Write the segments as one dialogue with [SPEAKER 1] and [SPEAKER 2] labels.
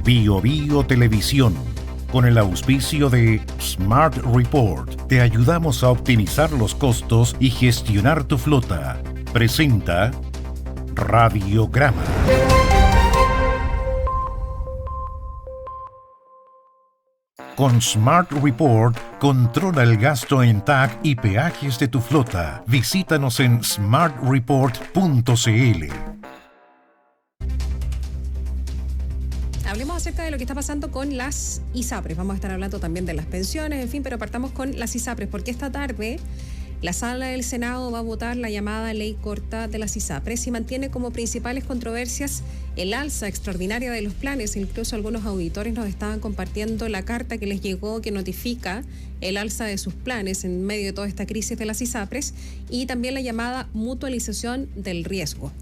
[SPEAKER 1] Bio Bio Televisión, con el auspicio de Smart Report, te ayudamos a optimizar los costos y gestionar tu flota. Presenta Radiograma. Con Smart Report, controla el gasto en TAC y peajes de tu flota. Visítanos en smartreport.cl.
[SPEAKER 2] Hablemos acerca de lo que está pasando con las ISAPRES. Vamos a estar hablando también de las pensiones, en fin, pero partamos con las ISAPRES, porque esta tarde la Sala del Senado va a votar la llamada ley corta de las ISAPRES y mantiene como principales controversias el alza extraordinaria de los planes. Incluso algunos auditores nos estaban compartiendo la carta que les llegó que notifica el alza de sus planes en medio de toda esta crisis de las ISAPRES, y también la llamada mutualización del riesgo.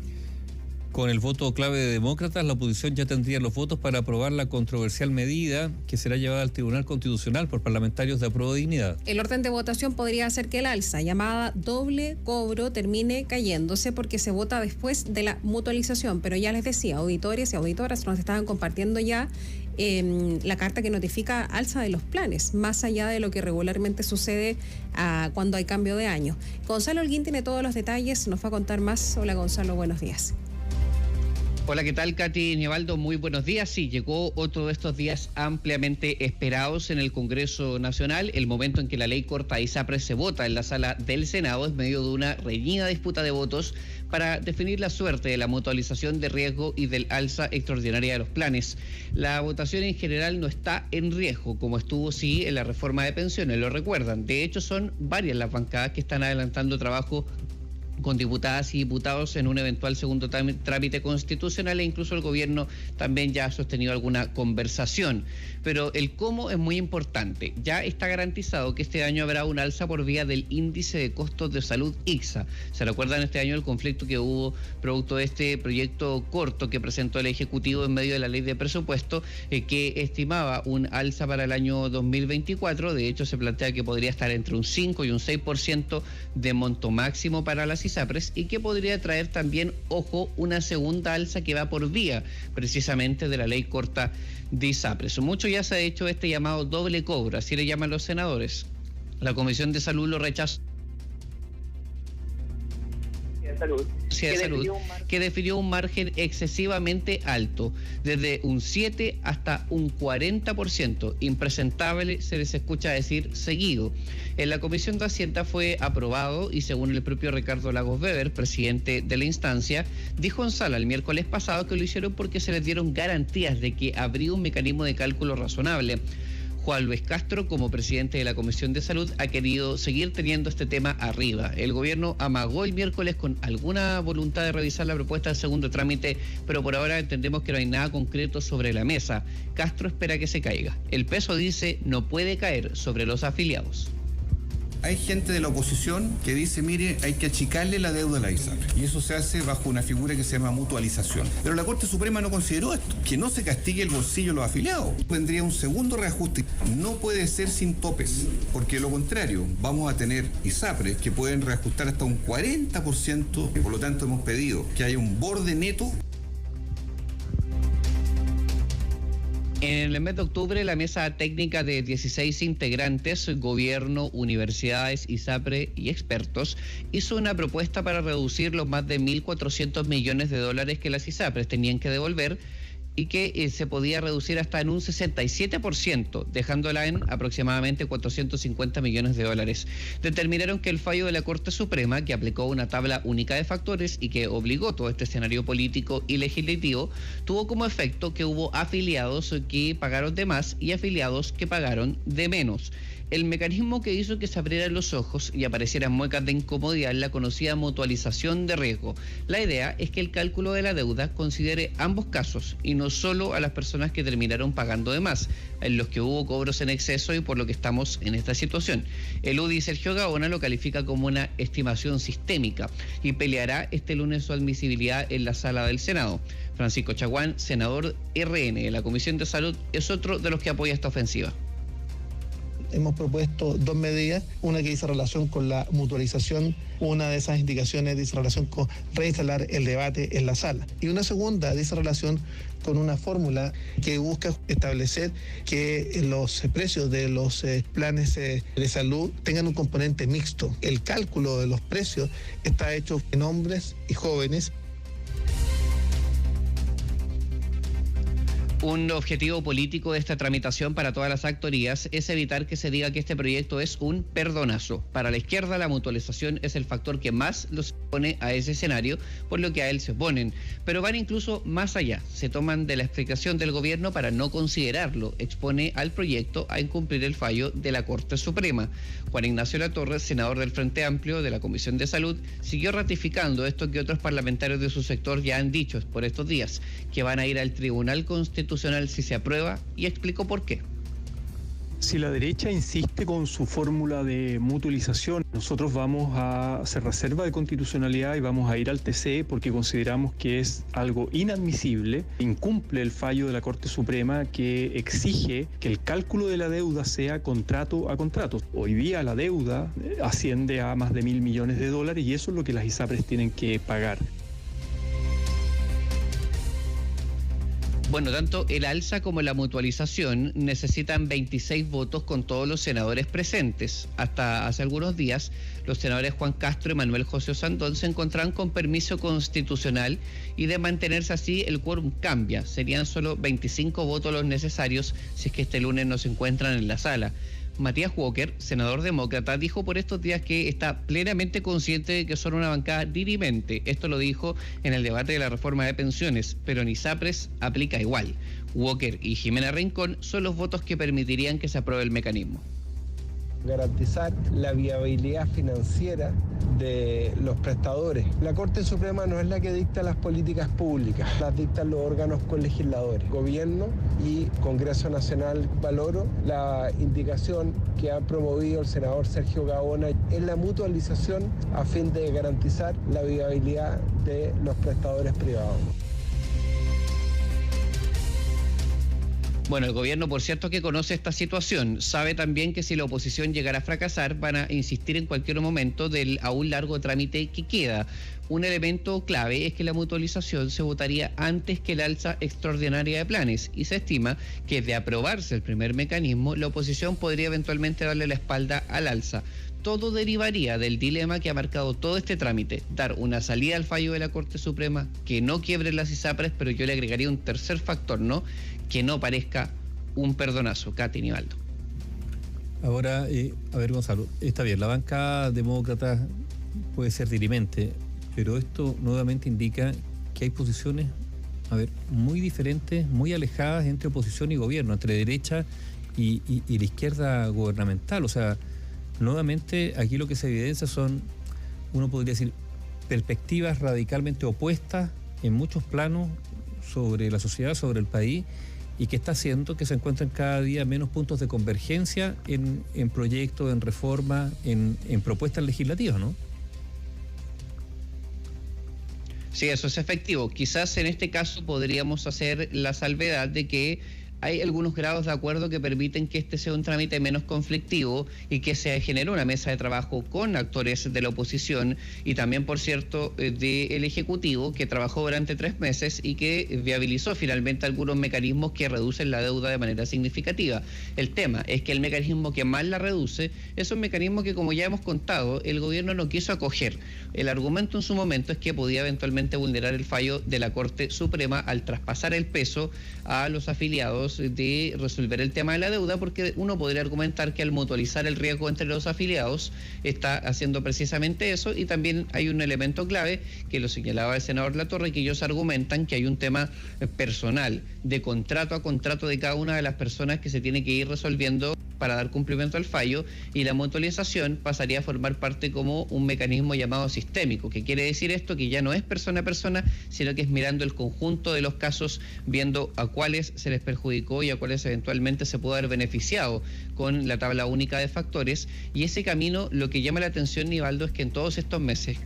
[SPEAKER 3] Con el voto clave de demócratas, la oposición ya tendría los votos para aprobar la controversial medida que será llevada al Tribunal Constitucional por parlamentarios de Apruebo Dignidad. El
[SPEAKER 2] orden de votación podría hacer que el alza, llamada doble cobro, termine cayéndose porque se vota después de la mutualización. Pero ya les decía, auditores y auditoras nos estaban compartiendo ya la carta que notifica alza de los planes, más allá de lo que regularmente sucede cuando hay cambio de año. Gonzalo Holguín tiene todos los detalles, nos va a contar más. Hola Gonzalo, buenos días.
[SPEAKER 4] Hola, ¿qué tal, Katy Nievaldo? Muy buenos días. Sí, llegó otro de estos días ampliamente esperados en el Congreso Nacional. El momento en que la ley corta ISAPRES se vota en la sala del Senado es medio de una reñida disputa de votos para definir la suerte de la mutualización de riesgo y del alza extraordinaria de los planes. La votación en general no está en riesgo, como estuvo sí en la reforma de pensiones, lo recuerdan. De hecho, son varias las bancadas que están adelantando trabajo con diputadas y diputados en un eventual segundo trámite constitucional, e incluso el gobierno también ya ha sostenido alguna conversación. Pero el cómo es muy importante. Ya está garantizado que este año habrá un alza por vía del índice de costos de salud ICSA. ¿Se recuerdan este año el conflicto que hubo producto de este proyecto corto que presentó el Ejecutivo en medio de la ley de presupuesto que estimaba un alza para el año 2024? De hecho, se plantea que podría estar entre un 5 y un 6% de monto máximo para las ISAPRES, y que podría traer también, ojo, una segunda alza que va por vía precisamente de la ley corta de ISAPRES. Mucho ya se ha hecho este llamado doble cobro, así le llaman los senadores. La Comisión de Salud lo rechazó. Que definió un margen excesivamente alto, desde un 7 hasta un 40%, impresentable, se les escucha decir seguido. En la Comisión de Hacienda fue aprobado, y según el propio Ricardo Lagos Weber, presidente de la instancia, dijo en sala el miércoles pasado que lo hicieron porque se les dieron garantías de que habría un mecanismo de cálculo razonable. Juan Luis Castro, como presidente de la Comisión de Salud, ha querido seguir teniendo este tema arriba. El gobierno amagó el miércoles con alguna voluntad de revisar la propuesta del segundo trámite, pero por ahora entendemos que no hay nada concreto sobre la mesa. Castro espera que se caiga. El peso, dice, no puede caer sobre los afiliados.
[SPEAKER 5] Hay gente de la oposición que dice, mire, hay que achicarle la deuda a la ISAPRES, y eso se hace bajo una figura que se llama mutualización. Pero la Corte Suprema no consideró esto, que no se castigue el bolsillo de los afiliados. Vendría un segundo reajuste. No puede ser sin topes, porque de lo contrario, vamos a tener ISAPRES que pueden reajustar hasta un 40%, y por lo tanto hemos pedido que haya un borde neto.
[SPEAKER 4] En el mes de octubre, la mesa técnica de 16 integrantes, gobierno, universidades, ISAPRE y expertos, hizo una propuesta para reducir los más de 1.400 millones de dólares que las ISAPRES tenían que devolver, y que se podía reducir hasta en un 67%, dejándola en aproximadamente 450 millones de dólares. Determinaron que el fallo de la Corte Suprema, que aplicó una tabla única de factores y que obligó todo este escenario político y legislativo, tuvo como efecto que hubo afiliados que pagaron de más y afiliados que pagaron de menos. El mecanismo que hizo que se abrieran los ojos y aparecieran muecas de incomodidad es la conocida mutualización de riesgo. La idea es que el cálculo de la deuda considere ambos casos y no solo a las personas que terminaron pagando de más, en los que hubo cobros en exceso y por lo que estamos en esta situación. El UDI Sergio Gaona lo califica como una estimación sistémica y peleará este lunes su admisibilidad en la sala del Senado. Francisco Chaguán, senador RN de la Comisión de Salud, es otro de los que apoya esta ofensiva.
[SPEAKER 6] hemos propuesto 2 medidas, una que dice relación con la mutualización, una de esas indicaciones dice relación con reinstalar el debate en la sala, y una segunda dice relación con una fórmula que busca establecer que los precios de los planes de salud tengan un componente mixto. El cálculo de los precios está hecho en hombres y jóvenes.
[SPEAKER 4] Un objetivo político de esta tramitación para todas las actorías es evitar que se diga que este proyecto es un perdonazo. Para la izquierda, la mutualización es el factor que más los pone a ese escenario, por lo que a él se oponen. Pero van incluso más allá. Se toman de la explicación del gobierno para no considerarlo. Expone al proyecto a incumplir el fallo de la Corte Suprema. Juan Ignacio Latorre, senador del Frente Amplio de la Comisión de Salud, siguió ratificando esto que otros parlamentarios de su sector ya han dicho por estos días, que van a ir al Tribunal Constitucional si se aprueba, y explicó por qué.
[SPEAKER 7] Si la derecha insiste con su fórmula de mutualización, nosotros vamos a hacer reserva de constitucionalidad y vamos a ir al TC porque consideramos que es algo inadmisible, incumple el fallo de la Corte Suprema que exige que el cálculo de la deuda sea contrato a contrato. Hoy día la deuda asciende a más de $1.000 millones y eso es lo que las ISAPRES tienen que pagar.
[SPEAKER 4] Bueno, tanto el alza como la mutualización necesitan 26 votos con todos los senadores presentes. Hasta hace algunos días, los senadores Juan Castro y Manuel José Osandón se encontraban con permiso constitucional y de mantenerse así el quórum cambia. Serían solo 25 votos los necesarios si es que este lunes no se encuentran en la sala. Matías Walker, senador demócrata, dijo por estos días que está plenamente consciente de que son una bancada dirimente. Esto lo dijo en el debate de la reforma de pensiones, pero en ISAPRES aplica igual. Walker y Jimena Rincón son los votos que permitirían que se apruebe el mecanismo.
[SPEAKER 8] Garantizar la viabilidad financiera de los prestadores. La Corte Suprema no es la que dicta las políticas públicas, las dictan los órganos colegisladores, Gobierno y Congreso Nacional. Valoro la indicación que ha promovido el senador Sergio Gaona en la mutualización a fin de garantizar la viabilidad de los prestadores privados.
[SPEAKER 4] Bueno, el gobierno, por cierto, que conoce esta situación, sabe también que si la oposición llegara a fracasar, van a insistir en cualquier momento del aún largo trámite que queda. Un elemento clave es que la mutualización se votaría antes que el alza extraordinaria de planes y se estima que de aprobarse el primer mecanismo, la oposición podría eventualmente darle la espalda al alza. Todo derivaría del dilema que ha marcado todo este trámite, dar una salida al fallo de la Corte Suprema, que no quiebre las ISAPRES, pero yo le agregaría un tercer factor, ¿no? Que no parezca un perdonazo. Katy, Nivaldo.
[SPEAKER 3] Ahora, a ver, Gonzalo, está bien, la bancada demócrata puede ser dirimente, pero esto nuevamente indica que hay posiciones, muy diferentes, muy alejadas entre oposición y gobierno, entre derecha y la izquierda gubernamental. O sea, nuevamente aquí lo que se evidencia son, uno podría decir, perspectivas radicalmente opuestas en muchos planos sobre la sociedad, sobre el país, y que está haciendo que se encuentren cada día menos puntos de convergencia en proyectos, en reformas, en propuestas legislativas, ¿no?
[SPEAKER 4] Sí, eso es efectivo. Quizás en este caso podríamos hacer la salvedad de que hay algunos grados de acuerdo que permiten que este sea un trámite menos conflictivo y que se genere una mesa de trabajo con actores de la oposición y también, por cierto, del Ejecutivo, que trabajó durante 3 meses y que viabilizó finalmente algunos mecanismos que reducen la deuda de manera significativa. El tema es que el mecanismo que más la reduce es un mecanismo que, como ya hemos contado, el gobierno no quiso acoger. El argumento en su momento es que podía eventualmente vulnerar el fallo de la Corte Suprema al traspasar el peso a los afiliados de resolver el tema de la deuda, porque uno podría argumentar que al mutualizar el riesgo entre los afiliados está haciendo precisamente eso, y también hay un elemento clave que lo señalaba el senador Latorre, que ellos argumentan que hay un tema personal, de contrato a contrato de cada una de las personas que se tiene que ir resolviendo para dar cumplimiento al fallo, y la mutualización pasaría a formar parte como un mecanismo llamado sistémico. ¿Qué quiere decir esto? Que ya no es persona a persona, sino que es mirando el conjunto de los casos, viendo a cuáles se les perjudicó y a cuáles eventualmente se pudo haber beneficiado con la tabla única de factores. Y ese camino, lo que llama la atención, Nivaldo, es que en todos estos meses,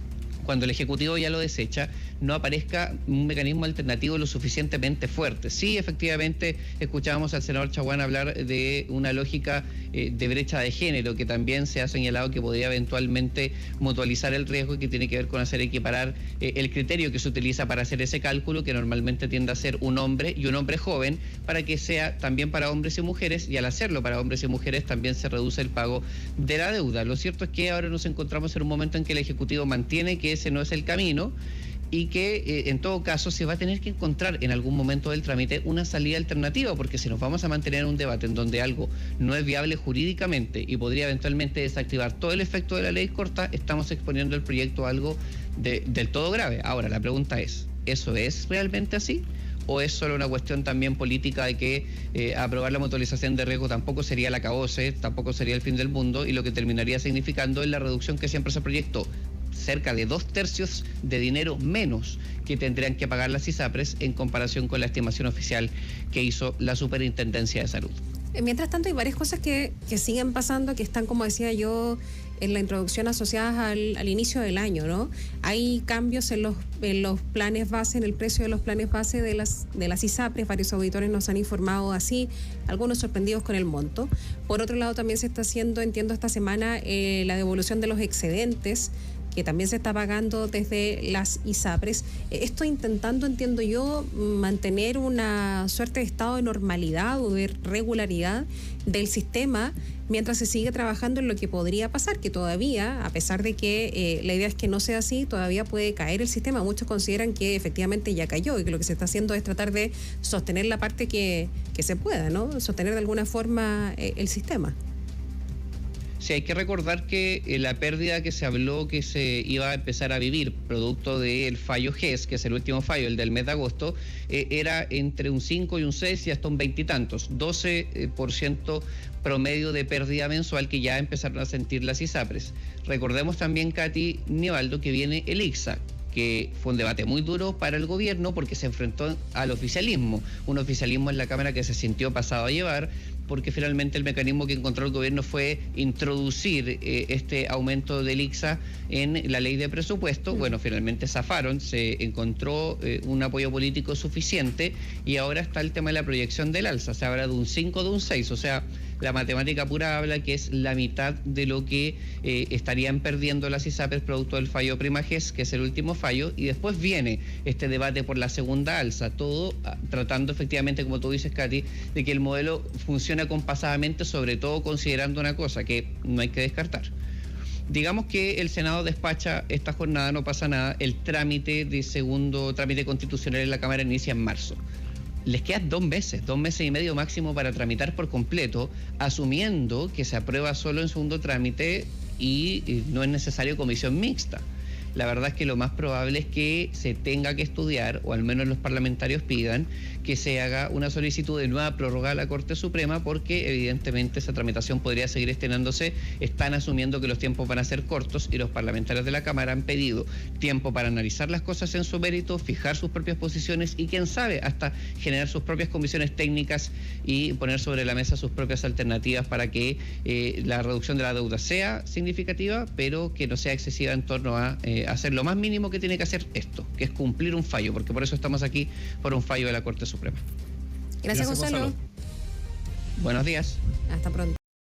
[SPEAKER 4] cuando el Ejecutivo ya lo desecha, no aparezca un mecanismo alternativo lo suficientemente fuerte. Sí, efectivamente, escuchábamos al senador Chaguán hablar de una lógica de brecha de género, que también se ha señalado que podría eventualmente mutualizar el riesgo, y que tiene que ver con hacer equiparar el criterio que se utiliza para hacer ese cálculo, que normalmente tiende a ser un hombre y un hombre joven, para que sea también para hombres y mujeres, y al hacerlo para hombres y mujeres también se reduce el pago de la deuda. Lo cierto es que ahora nos encontramos en un momento en que el Ejecutivo mantiene que ese no es el camino, y que en todo caso se va a tener que encontrar en algún momento del trámite una salida alternativa, porque si nos vamos a mantener en un debate en donde algo no es viable jurídicamente y podría eventualmente desactivar todo el efecto de la ley corta, estamos exponiendo el proyecto a algo del todo grave. Ahora, la pregunta es, ¿eso es realmente así? ¿O es solo una cuestión también política de que aprobar la mutualización de riesgo tampoco sería el acabose, tampoco sería el fin del mundo, y lo que terminaría significando es la reducción que siempre se proyectó? Cerca de 2/3 de dinero menos que tendrían que pagar las ISAPRES en comparación con la estimación oficial que hizo la Superintendencia de Salud.
[SPEAKER 2] Mientras tanto, hay varias cosas que siguen pasando, que están, como decía yo, en la introducción, asociadas al inicio del año, ¿no? Hay cambios en los planes base, en el precio de los planes base de las ISAPRES. Varios auditores nos han informado así, algunos sorprendidos con el monto. Por otro lado, también se está haciendo, entiendo, esta semana la devolución de los excedentes, que también se está pagando desde las ISAPRES. Esto intentando, entiendo yo, mantener una suerte de estado de normalidad o de regularidad del sistema, mientras se sigue trabajando en lo que podría pasar, que todavía, a pesar de que la idea es que no sea así, todavía puede caer el sistema. Muchos consideran que efectivamente ya cayó y que lo que se está haciendo es tratar de sostener la parte que se pueda, ¿no? Sostener de alguna forma el sistema.
[SPEAKER 4] Sí, hay que recordar que la pérdida que se habló que se iba a empezar a vivir producto del fallo GES, que es el último fallo, el del mes de agosto, era entre un 5 y un 6 y hasta un 20 y tantos, 12% promedio de pérdida mensual que ya empezaron a sentir las ISAPRES. Recordemos también, Katy, Nivaldo, que viene el ICSA, que fue un debate muy duro para el gobierno porque se enfrentó al oficialismo, un oficialismo en la Cámara que se sintió pasado a llevar, porque finalmente el mecanismo que encontró el gobierno fue introducir este aumento del ICSA en la ley de presupuesto. Bueno, finalmente zafaron, se encontró un apoyo político suficiente, y ahora está el tema de la proyección del alza. Se habla de un 5, de un 6, o sea, la matemática pura habla que es la mitad de lo que estarían perdiendo las ISAPRES producto del fallo Primages, que es el último fallo, y después viene este debate por la segunda alza, todo tratando efectivamente, como tú dices, Katy, de que el modelo funcione acompasadamente, sobre todo considerando una cosa que no hay que descartar. Digamos que el Senado despacha esta jornada, no pasa nada, el trámite de segundo trámite constitucional en la Cámara inicia en marzo. Les quedan 2 meses y medio máximo para tramitar por completo, asumiendo que se aprueba solo en segundo trámite y no es necesario comisión mixta. La verdad es que lo más probable es que se tenga que estudiar, o al menos los parlamentarios pidan, que se haga una solicitud de nueva prórroga a la Corte Suprema, porque evidentemente esa tramitación podría seguir extendiéndose. Están asumiendo que los tiempos van a ser cortos, y los parlamentarios de la Cámara han pedido tiempo para analizar las cosas en su mérito, fijar sus propias posiciones y, quién sabe, hasta generar sus propias comisiones técnicas y poner sobre la mesa sus propias alternativas para que la reducción de la deuda sea significativa, pero que no sea excesiva en torno a hacer lo más mínimo que tiene que hacer esto, que es cumplir un fallo, porque por eso estamos aquí, por un fallo de la Corte Suprema.
[SPEAKER 2] Gracias, Gonzalo.
[SPEAKER 4] Buenos días.
[SPEAKER 2] Hasta pronto.